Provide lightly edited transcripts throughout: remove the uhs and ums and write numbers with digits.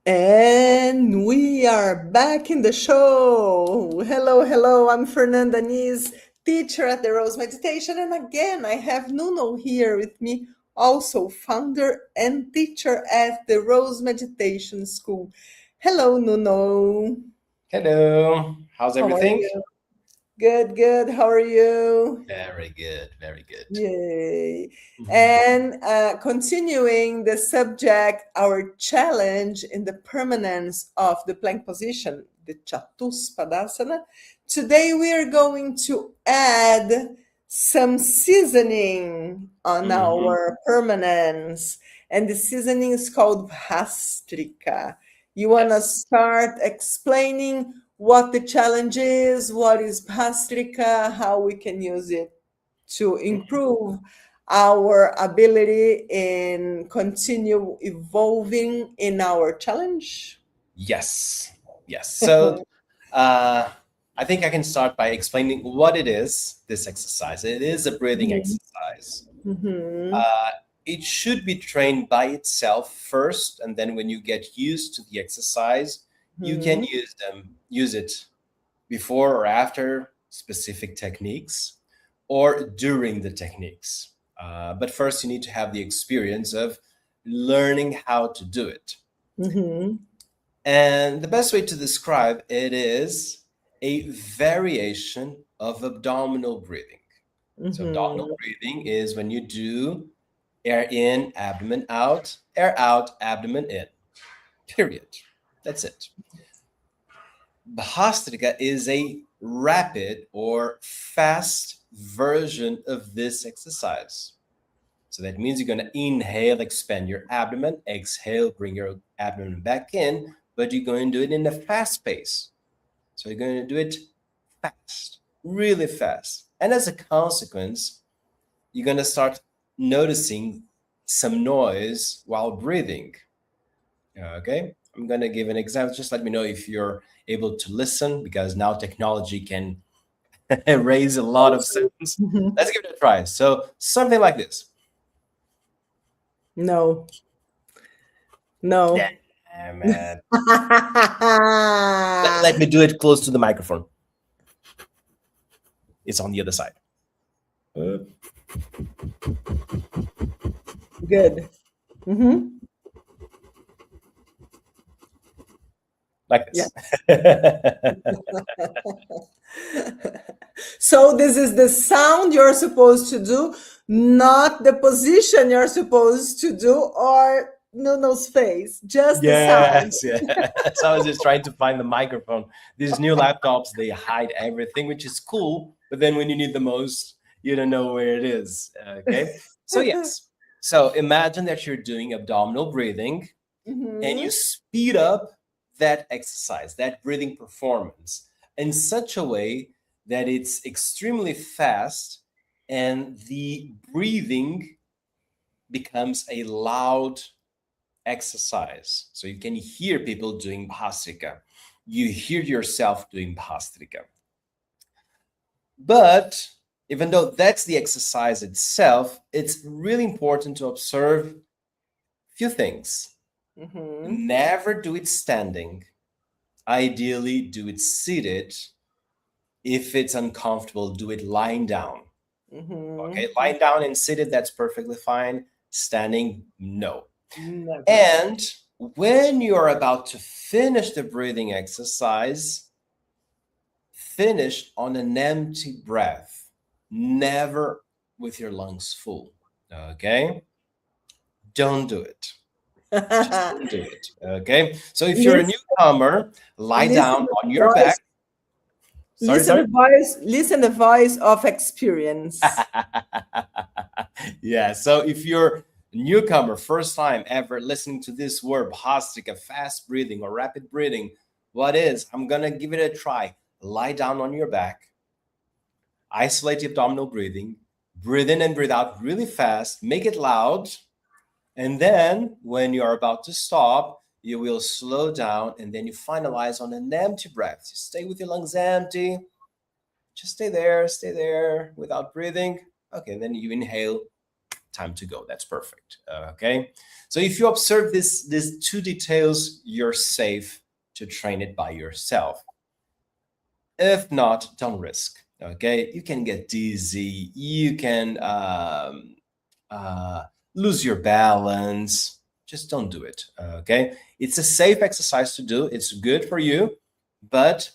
And we are back in the show. Hello, hello. I'm Fernanda Nis, teacher at the Rose Meditation. And again, I have Nuno here with me, also founder and teacher at the Rose Meditation School. Hello, Nuno. Hello, how's How are everything? you? Good, good. How are you? Very good, very good. Yay. Mhm. And continuing the subject, our challenge in the permanence of the plank position, the Chatuspadasana. Today we are going to add some seasoning on Mhm. our permanence. And the seasoning is called Bhastrika. You want to Yes. start explaining what the challenge is, what is Bhastrika, how we can use it to Mhm. improve our ability and continue evolving in our challenge? Yes, yes. So, uh, I think I can start by explaining what it is, this exercise. It is a breathing Mhm. exercise. Mhm. Uh, it should be trained by itself first, and then when you get used to the exercise, you can Mhm. use it before or after specific techniques or during the techniques. But first, you need to have the experience of learning how to do it. Mhm. And the best way to describe it is a variation of abdominal breathing. So, abdominal Mhm. breathing is when you do air in, abdomen out, air out, abdomen in. Period. That's it. Bhastrika is a rapid or fast version of this exercise. So that means you're going to inhale, expand your abdomen, exhale, bring your abdomen back in, but you're going to do it in a fast pace. So you're going to do it fast, really fast. And as a consequence, you're going to start noticing some noise while breathing. Okay, I'm going to give an example. Just let me know if you're able to listen because now technology can raise a lot of Also, sounds. mhm. Let's give it a try. So, something like this. No, no. Damn it. Let me do it close to the microphone. It's on the other side. Uh, Good. Mhm. like Yeah. this. So this is the sound you're supposed to do, not the position you're supposed to do or Nuno's face, just the sound. Yes, yes. I was just trying to find the microphone. These new laptops, they hide everything, which is cool. But then when you need the most, you don't know where it is. Okay. So, yes. So, imagine that you're doing abdominal breathing and you Mhm. speed up that exercise, that breathing performance in such a way that it's extremely fast and the breathing becomes a loud exercise. So you can hear people doing Bhastrika. You hear yourself doing Bhastrika. But even though that's the exercise itself, it's really important to observe a few things. Mhm. Never do it standing. Ideally, do it seated. If it's uncomfortable, do it lying down. Okay, Mhm. lying down and seated, that's perfectly fine. Standing, no. Never. And when you're about to finish the breathing exercise, finish on an empty breath, never with your lungs full. Okay? Don't do it. Just don't do it. Okay? So if you're a listen, newcomer, lie listen down the on your back. voice. Sorry, sorry. Listen the voice of experience. Yeah, so if you're a newcomer, first time ever listening to this word, Bhastrika, fast breathing or rapid breathing, what is? I'm gonna give it a try. Lie down on your back, isolate the abdominal breathing, breathe in and breathe out really fast, make it loud, and then when you are about to stop, you will slow down and then you finalize on an empty breath. You stay with your lungs empty, just stay there without breathing. Okay, then you inhale time to go. That's perfect. Okay. So if you observe these two details, you're safe to train it by yourself. If not, don't risk. Okay. You can get dizzy. You can lose your balance. Just don't do it. Okay. It's a safe exercise to do. It's good for you, but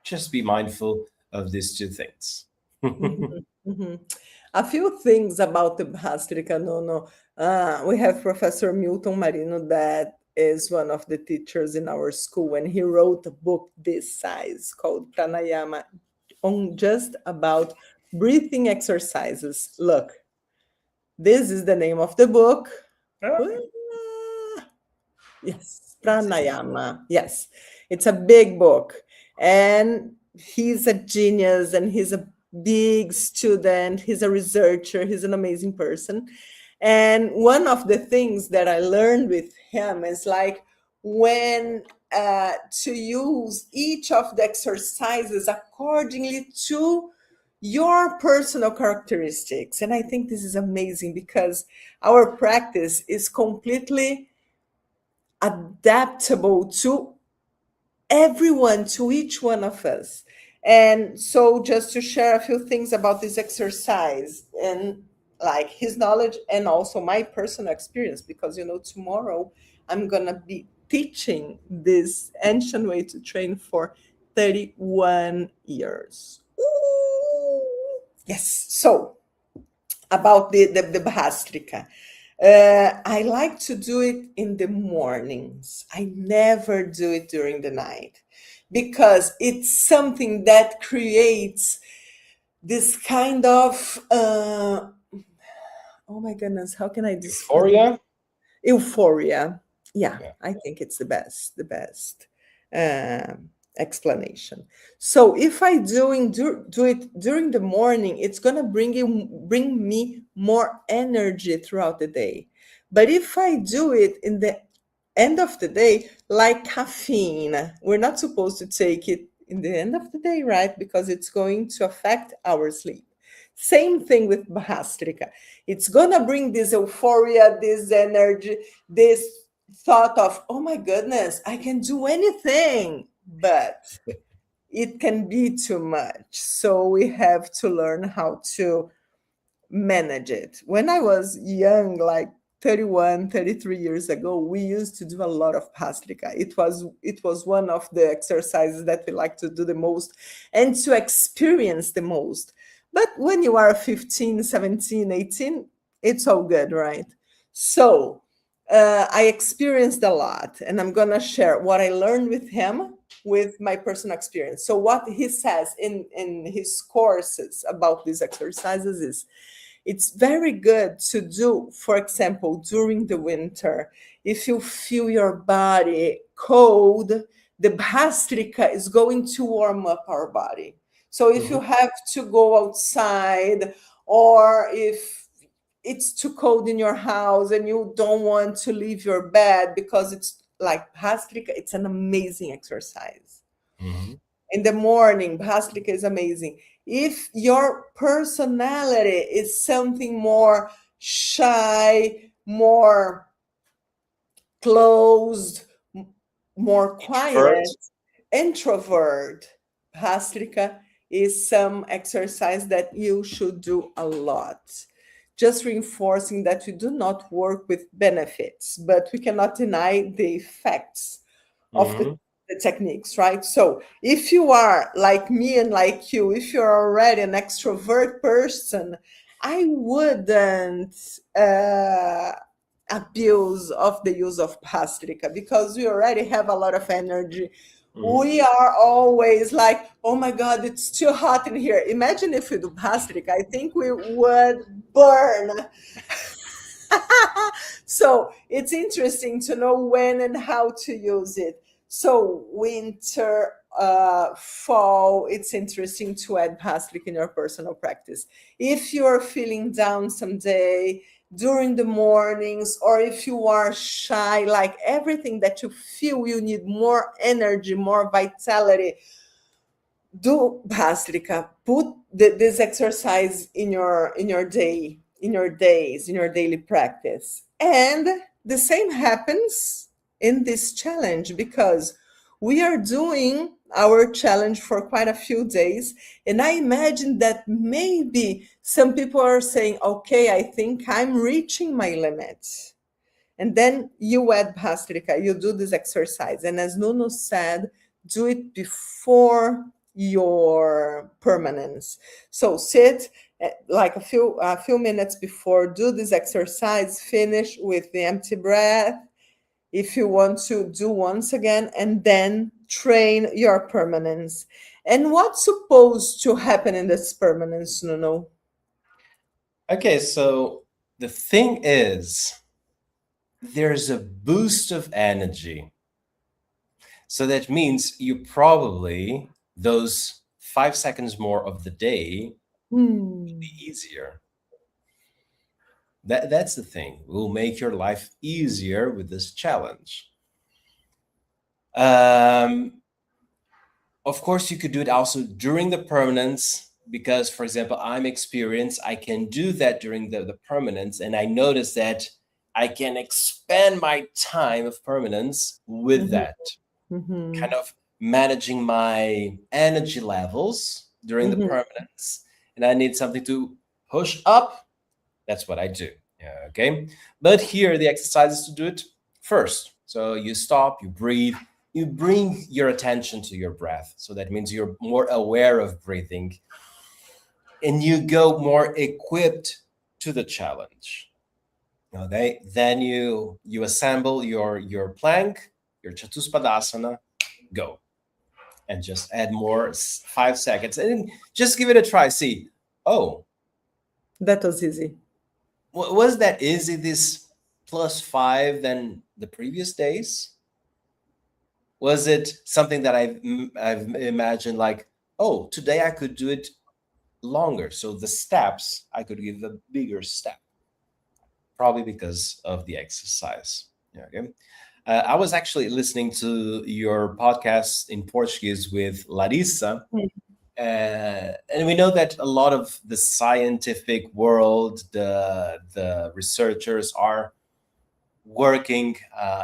just be mindful of these two things. Mhm, mhm. A few things about the Bhastriká Nono. We have Professor Milton Marino, that is one of the teachers in our school, and he wrote a book this size called Pranayama, on just about breathing exercises. Look, this is the name of the book. Ah, yes, Pranayama. Yes, it's a big book. And he's a genius and he's a big student. He's a researcher. He's an amazing person. And one of the things that I learned with him is like when to use each of the exercises accordingly to your personal characteristics. And I think this is amazing because our practice is completely adaptable to everyone, to each one of us. And so, just to share a few things about this exercise and like his knowledge and also my personal experience, because tomorrow I'm gonna be teaching this ancient way to train for 31 years. Ooh. Yes. So, about the Bhastrika. I like to do it in the mornings. I never do it during the night because it's something that creates this kind of, oh my goodness, how can I describe Euphoria? euphoria? Yeah, Yeah. I think it's the best explanation. So if I do it during the morning, it's gonna bring me more energy throughout the day. But if I do it in the end of the day, like caffeine, we're not supposed to take it in the end of the day, right? Because it's going to affect our sleep. Same thing with Bhastrika. It's gonna bring this euphoria, this energy, this thought of, oh my goodness, I can do anything, but it can be too much. So we have to learn how to manage it. When I was young, like 31, 33 years ago, we used to do a lot of Bhastrika. It was one of the exercises that we like to do the most and to experience the most. But when you are 15, 17, 18, it's all good, right? So I experienced a lot, and I'm going to share what I learned with him with my personal experience. So, what he says in his courses about these exercises is it's very good to do, for example, during the winter. If you feel your body cold, the Bhastrika is going to warm up our body. So if you Mhm. have to go outside, or if it's too cold in your house and you don't want to leave your bed because it's like Bhastrika, it's an amazing exercise. Mhm. In the morning, Bhastrika is amazing. If your personality is something more shy, more closed, more Introvert? quiet, introvert, Bhastrika is some exercise that you should do a lot. Just reinforcing that we do not work with benefits, but we cannot deny the effects of Mhm. the techniques, right? So if you are like me and like you, if you're already an extrovert person, I wouldn't abuse of the use of Bhastrika because we already have a lot of energy. Mhm. We are always like, oh my God, it's too hot in here. Imagine if we do Bhastrika, I think we would burn. So it's interesting to know when and how to use it. So winter, fall, it's interesting to add Bhastrika in your personal practice. If you're feeling down someday during the mornings, or if you are shy, like everything that you feel you need more energy, more vitality, do Bhastrika. Put this exercise in your day. in your days, in your daily practice. And the same happens in this challenge, because we are doing our challenge for quite a few days. And I imagine that maybe some people are saying, okay, I think I'm reaching my limit. And then you add Bhastrika, you do this exercise. And as Nuno said, do it before your permanence. So sit like a few minutes before, do this exercise, finish with the empty breath. If you want to do once again, and then train your permanence. And what's supposed to happen in this permanence, Nuno? Okay, so the thing is, there's a boost of energy. So that means you probably, those 5 seconds more of the day will be easier. That's the thing. Will make your life easier with this challenge. Of course, you could do it also during the permanence, because, for example, I'm experienced. I can do that during the permanence, and I notice that I can expand my time of permanence with that. Kind of managing my energy levels during the permanence, and I need something to push up. That's what I do. Yeah, okay. But here the exercise is to do it first. So you stop, you breathe, you bring your attention to your breath. So that means you're more aware of breathing, and you go more equipped to the challenge. Okay. Then you assemble your plank, your Chatuspadasana, go, and just add more 5 seconds, and just give it a try. See, oh, That was easy. was that easy, this +5 than the previous days? Was it something that I've imagined, like, oh, today I could do it longer, so the steps I could give a bigger step, probably because of the exercise. Yeah, okay. I was actually listening to your podcast in Portuguese with Larissa, and we know that a lot of the scientific world, the researchers are working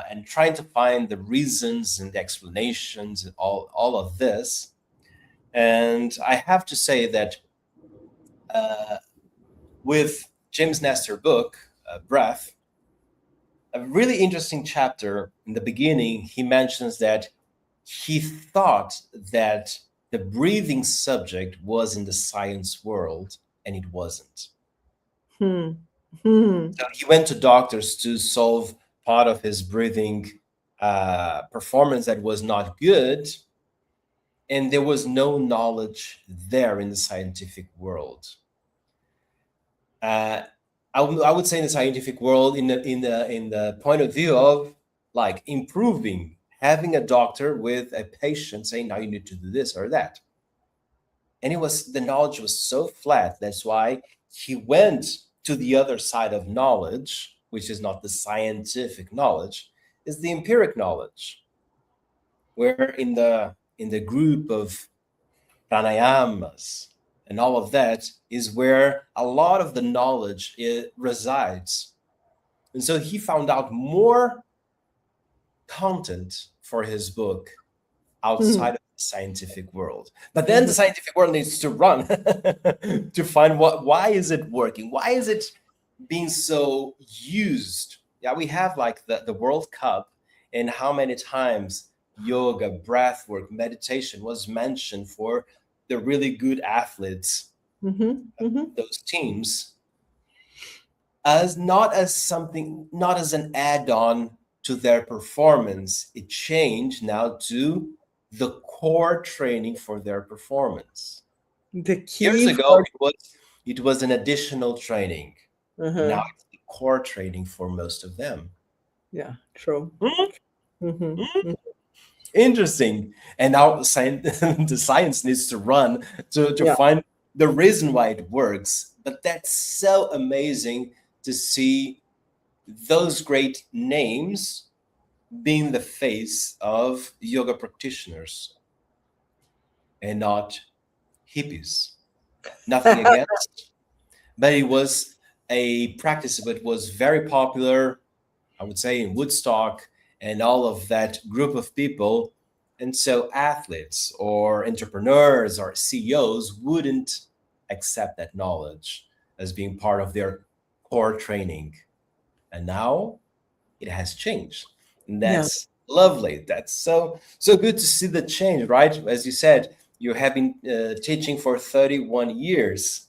and trying to find the reasons and the explanations and all of this. And I have to say that with James Nestor book, Breath, a really interesting chapter in the beginning, he mentions that he thought that the breathing subject was in the science world, and it wasn't. Hmm. Hmm. So he went to doctors to solve part of his breathing performance that was not good, and there was no knowledge there in the scientific world. I would say in the scientific world, in the point of view of like improving, having a doctor with a patient saying, now you need to do this or that. And the knowledge was so flat. That's why he went to the other side of knowledge, which is not the scientific knowledge, is the empiric knowledge, where in the group of pranayamas and all of that is where a lot of the knowledge resides. And so he found out more content for his book outside of the scientific world. But then the scientific world needs to run to find why is it working? Why is it being so used? Yeah, we have like the World Cup, and how many times yoga, breath work, meditation was mentioned for the really good athletes, those teams, as not as something, not as an add-on to their performance. It changed now to the core training for their performance. The Years key ago, for it was an additional training. Now it's the core training for most of them. yeah, true. Interesting. And now the science needs to run to Yeah. find the reason why it works. But that's so amazing to see those great names being the face of yoga practitioners and not hippies. Nothing against, but it was a practice that was very popular, I would say, in Woodstock and all of that group of people. And so athletes or entrepreneurs or CEOs wouldn't accept that knowledge as being part of their core training. And now it has changed. And Yeah. that's lovely. That's so good to see the change, right? As you said, you have been teaching for 31 years.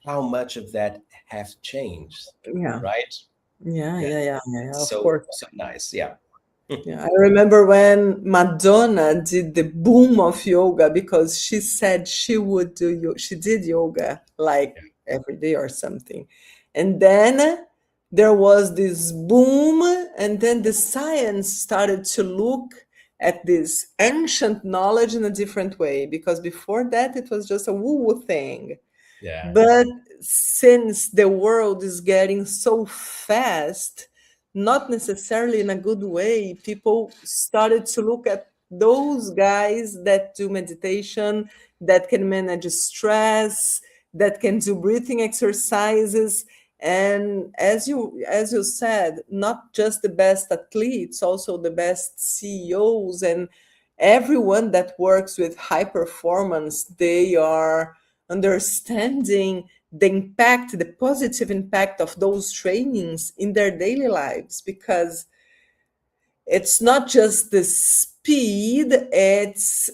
How much of that have changed, Yeah. right? Yeah. Yeah, Yeah. Yeah. Yeah. Of so course. so nice. Yeah. Yeah, I remember when Madonna did the boom of yoga because she said she would do she did yoga like every day or something. And then there was this boom, and then the science started to look at this ancient knowledge in a different way because before that it was just a woo-woo thing. Yeah. But since the world is getting so fast, not necessarily in a good way, people started to look at those guys that do meditation, that can manage stress, that can do breathing exercises. And as you said, not just the best athletes, also the best CEOs and everyone that works with high performance, they are understanding the impact, the positive impact of those trainings in their daily lives, because it's not just the speed, it's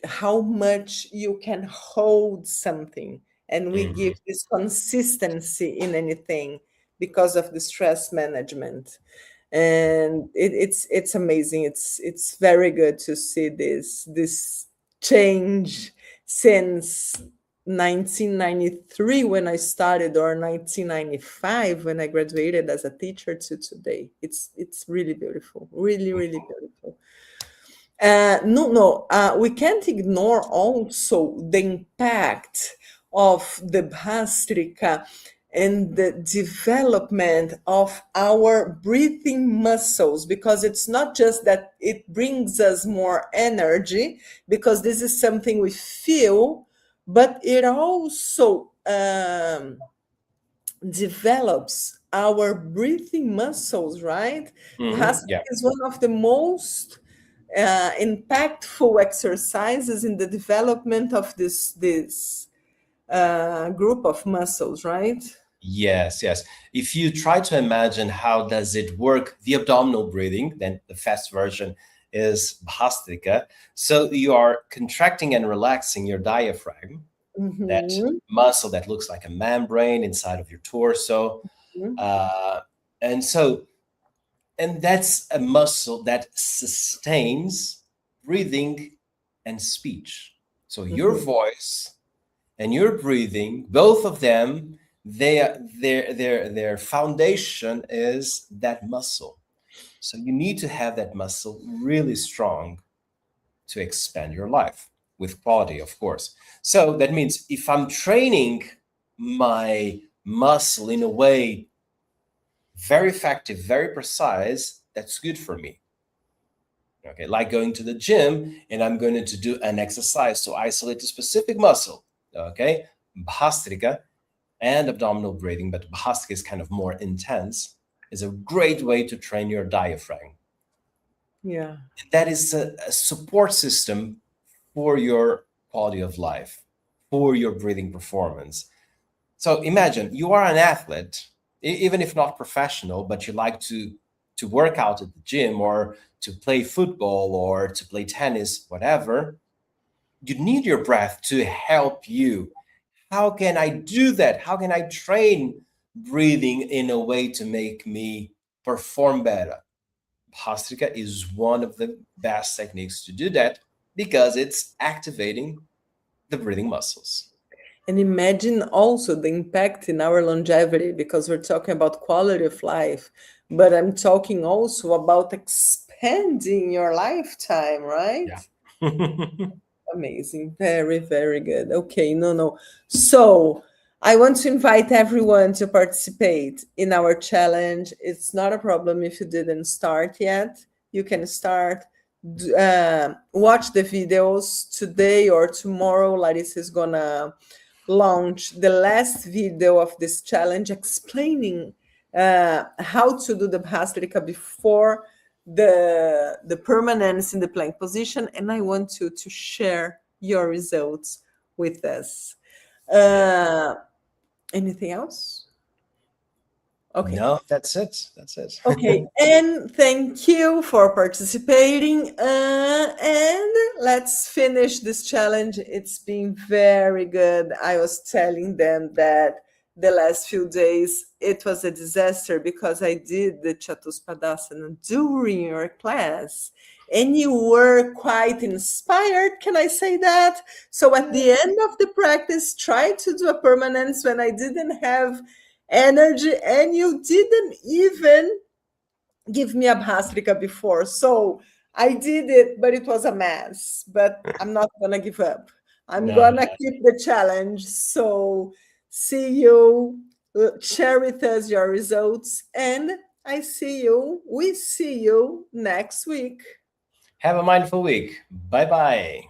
how much you can hold something. And we Mhm. give this consistency in anything because of the stress management. And it's amazing. It's very good to see this change since 1993 when I started, or 1995 when I graduated as a teacher, to today. It's really beautiful, really, really beautiful. No, we can't ignore also the impact of the Bhastrika and the development of our breathing muscles, because it's not just that it brings us more energy, because this is something we feel, but it also develops our breathing muscles, right? Bhastrika Yeah. is one of the most impactful exercises in the development of this group of muscles, right? Yes, yes. If you try to imagine how does it work, the abdominal breathing, then the fast version is Bhastrika. So you are contracting and relaxing your diaphragm, that Mhm. muscle that looks like a membrane inside of your torso. Uh, and so, and that's a muscle that sustains breathing and speech. So your Mhm. voice and your breathing, both of them, their foundation is that muscle. So you need to have that muscle really strong to expand your life with quality, of course. So that means if I'm training my muscle in a way very effective, very precise, that's good for me. Okay, like going to the gym and I'm going to do an exercise to isolate a specific muscle. Okay, Bhastrika and abdominal breathing, but Bhastrika is kind of more intense, is a great way to train your diaphragm. Yeah. That is a support system for your quality of life, for your breathing performance. So imagine you are an athlete, even if not professional, but you like to work out at the gym or to play football or to play tennis, whatever. You need your breath to help you. How can I do that? How can I train breathing in a way to make me perform better? Bhastrika is one of the best techniques to do that because it's activating the breathing muscles. And imagine also the impact in our longevity, because we're talking about quality of life, but I'm talking also about expanding your lifetime, right? Yeah. Amazing. Very, very good. Okay, no. So I want to invite everyone to participate in our challenge. It's not a problem if you didn't start yet. You can start. Watch the videos today or tomorrow. Larissa is gonna launch the last video of this challenge explaining how to do the Bhastrika before the permanence in the plank position, and I want you to share your results with us. Anything else? Okay. No, that's it. That's it. Okay, and thank you for participating. And let's finish this challenge. It's been very good. I was telling them that the last few days it was a disaster because I did the Chatuspadasana during your class, and you were quite inspired. Can I say that? So at the end of the practice, try to do a permanence when I didn't have energy, and you didn't even give me a Bhastrika before. So I did it, but it was a mess. But I'm not gonna give up. I'm No, gonna keep the challenge. So see you, share with us your results, and we see you next week. have a mindful week. Bye bye.